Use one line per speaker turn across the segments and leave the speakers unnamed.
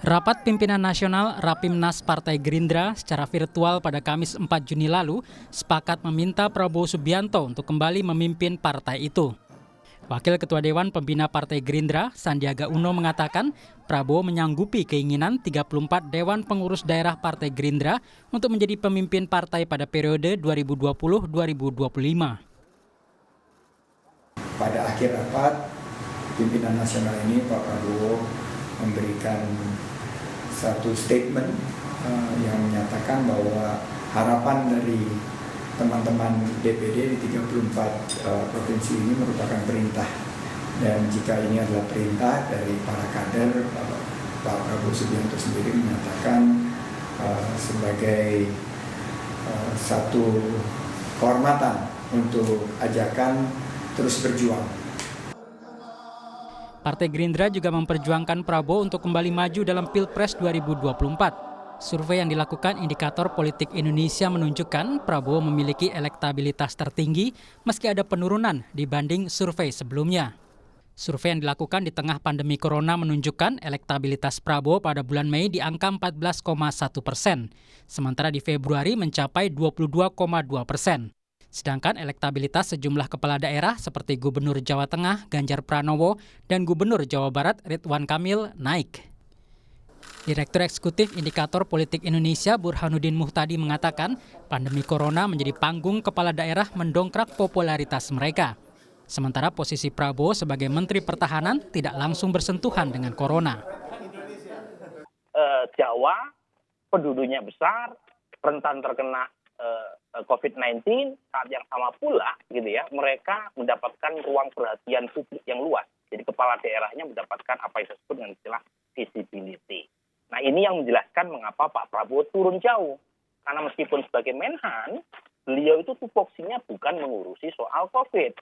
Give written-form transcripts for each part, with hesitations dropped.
Rapat Pimpinan Nasional Rapimnas Partai Gerindra secara virtual pada Kamis 4 Juni lalu sepakat meminta Prabowo Subianto untuk kembali memimpin partai itu. Wakil Ketua Dewan Pembina Partai Gerindra, Sandiaga Uno mengatakan Prabowo menyanggupi keinginan 34 Dewan Pengurus Daerah Partai Gerindra untuk menjadi pemimpin partai pada periode 2020-2025.
Pada akhir rapat, pimpinan nasional ini Pak Prabowo memberikan satu statement yang menyatakan bahwa harapan dari teman-teman DPD di 34 provinsi ini merupakan perintah, dan jika ini adalah perintah dari para kader, Pak Prabowo Subianto sendiri menyatakan sebagai satu kehormatan untuk ajakan terus berjuang.
Partai Gerindra juga memperjuangkan Prabowo untuk kembali maju dalam Pilpres 2024. Survei yang dilakukan Indikator Politik Indonesia menunjukkan Prabowo memiliki elektabilitas tertinggi meski ada penurunan dibanding survei sebelumnya. Survei yang dilakukan di tengah pandemi corona menunjukkan elektabilitas Prabowo pada bulan Mei di angka 14,1%, sementara di Februari mencapai 22,2%. Sedangkan elektabilitas sejumlah kepala daerah seperti Gubernur Jawa Tengah Ganjar Pranowo dan Gubernur Jawa Barat Ridwan Kamil naik. Direktur Eksekutif Indikator Politik Indonesia Burhanuddin Muhtadi mengatakan pandemi corona menjadi panggung kepala daerah mendongkrak popularitas mereka. Sementara posisi Prabowo sebagai Menteri Pertahanan tidak langsung bersentuhan dengan corona.
Jawa penduduknya besar, rentan terkena COVID-19, saat yang sama pula gitu ya, mereka mendapatkan ruang perhatian publik yang luas. Jadi kepala daerahnya mendapatkan apa yang disebut dengan istilah visibility. Nah, ini yang menjelaskan mengapa Pak Prabowo turun jauh. Karena meskipun sebagai Menhan, beliau itu tupoksinya bukan mengurusi soal COVID.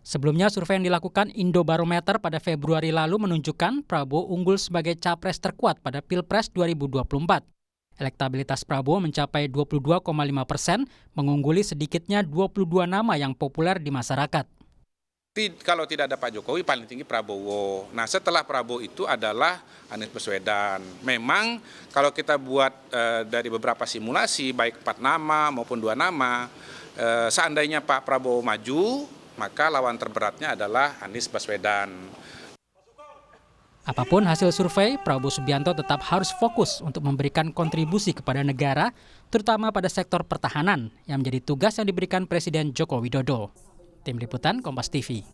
Sebelumnya survei yang dilakukan Indobarometer pada Februari lalu menunjukkan Prabowo unggul sebagai capres terkuat pada Pilpres 2024. Elektabilitas Prabowo mencapai 22,5%, mengungguli sedikitnya 22 nama yang populer di masyarakat.
Kalau tidak ada Pak Jokowi, paling tinggi Prabowo. Nah, setelah Prabowo itu adalah Anies Baswedan. Memang kalau kita buat dari beberapa simulasi, baik 4 nama maupun 2 nama, seandainya Pak Prabowo maju, maka lawan terberatnya adalah Anies Baswedan.
Apapun hasil survei, Prabowo Subianto tetap harus fokus untuk memberikan kontribusi kepada negara, terutama pada sektor pertahanan, yang menjadi tugas yang diberikan Presiden Joko Widodo. Tim Liputan Kompas TV.